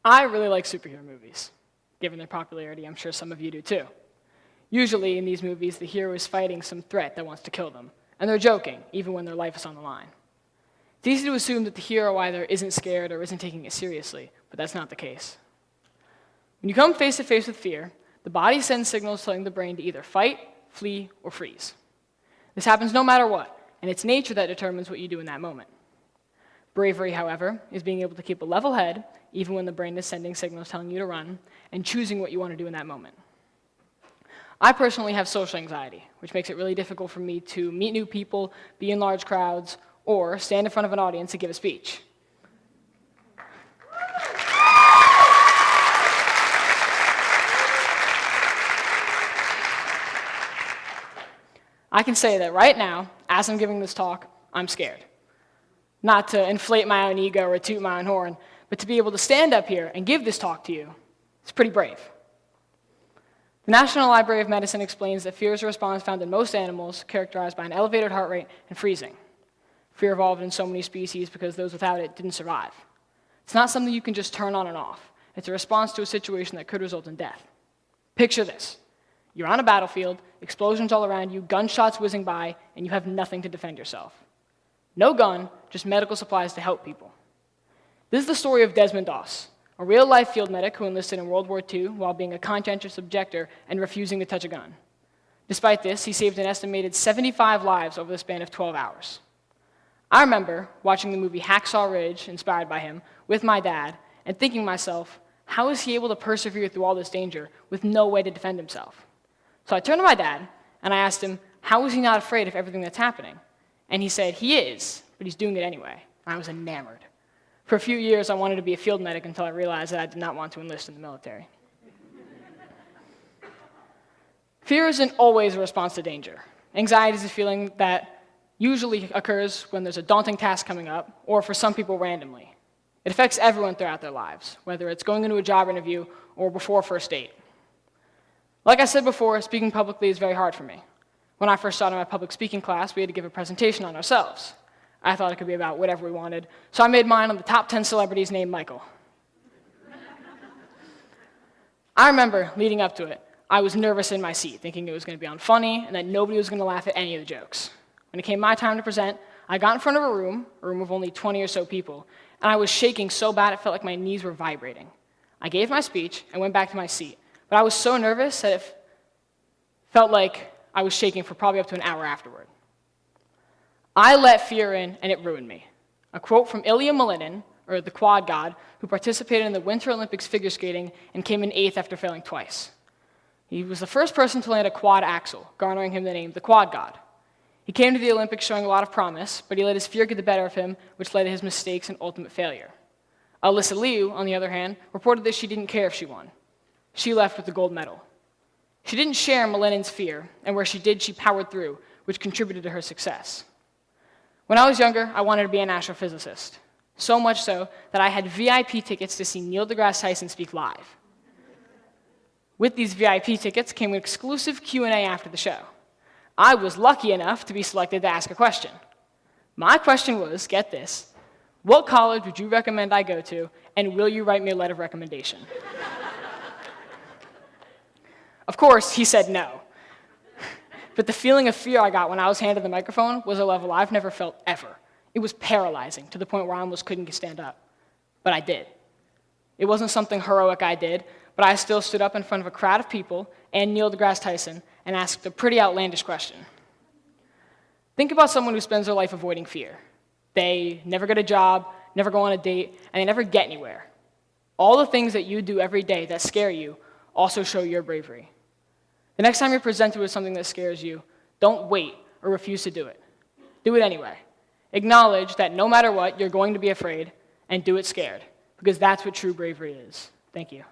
I really like superhero movies. Given their popularity, I'm sure some of you do too. Usually in these movies, the hero is fighting some threat that wants to kill them, and they're joking, even when their life is on the line. It's easy to assume that the hero either isn't scared or isn't taking it seriously, but that's not the case. When you come face to face with fear, the body sends signals telling the brain to either fight, flee, or freeze. This happens no matter what, and it's nature that determines what you do in that moment. Bravery, however, is being able to keep a level head, even when the brain is sending signals telling you to run, and choosing what you want to do in that moment. I personally have social anxiety, which makes it really difficult for me to meet new people, be in large crowds, or stand in front of an audience to give a speech. I can say that right now, as I'm giving this talk, I'm scared. Not to inflate my own ego or toot my own horn, but to be able to stand up here and give this talk to you, it's pretty brave. The National Library of Medicine explains that fear is a response found in most animals, characterized by an elevated heart rate and freezing. Fear evolved in so many species because those without it didn't survive. It's not something you can just turn on and off. It's a response to a situation that could result in death. Picture this. You're on a battlefield, explosions all around you, gunshots whizzing by, and you have nothing to defend yourself. No gun, just medical supplies to help people. This is the story of Desmond Doss, a real-life field medic who enlisted in World War II while being a conscientious objector and refusing to touch a gun. Despite this, he saved an estimated 75 lives over the span of 12 hours. I remember watching the movie Hacksaw Ridge, inspired by him, with my dad, and thinking to myself, how is he able to persevere through all this danger with no way to defend himself? So I turned to my dad, and I asked him, how is he not afraid of everything that's happening? And he said, he is, but he's doing it anyway. And I was enamored. For a few years, I wanted to be a field medic until I realized that I did not want to enlist in the military. Fear isn't always a response to danger. Anxiety is a feeling that usually occurs when there's a daunting task coming up, or for some people randomly. It affects everyone throughout their lives, whether it's going into a job interview or before a first date. Like I said before, speaking publicly is very hard for me. When I first started my public speaking class, we had to give a presentation on ourselves. I thought it could be about whatever we wanted, so I made mine on the top 10 celebrities named Michael. I remember, leading up to it, I was nervous in my seat, thinking it was going to be unfunny and that nobody was going to laugh at any of the jokes. When it came my time to present, I got in front of a room of only 20 or so people, and I was shaking so bad it felt like my knees were vibrating. I gave my speech and went back to my seat, but I was so nervous that it felt like I was shaking for probably up to an hour afterward. I let fear in, and it ruined me. A quote from Ilya Malinin, or the quad god, who participated in the Winter Olympics figure skating and came in 8th after failing twice. He was the first person to land a quad axel, garnering him the name the quad god. He came to the Olympics showing a lot of promise, but he let his fear get the better of him, which led to his mistakes and ultimate failure. Alyssa Liu, on the other hand, reported that she didn't care if she won. She left with the gold medal. She didn't share Malinin's fear, and where she did, she powered through, which contributed to her success. When I was younger, I wanted to be an astrophysicist, so much so that I had VIP tickets to see Neil deGrasse Tyson speak live. With these VIP tickets came an exclusive Q&A after the show. I was lucky enough to be selected to ask a question. My question was, get this, what college would you recommend I go to, and will you write me a letter of recommendation? Of course, he said no. But the feeling of fear I got when I was handed the microphone was a level I've never felt ever. It was paralyzing to the point where I almost couldn't stand up. But I did. It wasn't something heroic I did, but I still stood up in front of a crowd of people and Neil deGrasse Tyson and asked a pretty outlandish question. Think about someone who spends their life avoiding fear. They never get a job, never go on a date, and they never get anywhere. All the things that you do every day that scare you also show your bravery. The next time you're presented with something that scares you, don't wait or refuse to do it. Do it anyway. Acknowledge that no matter what, you're going to be afraid, and do it scared, because that's what true bravery is. Thank you.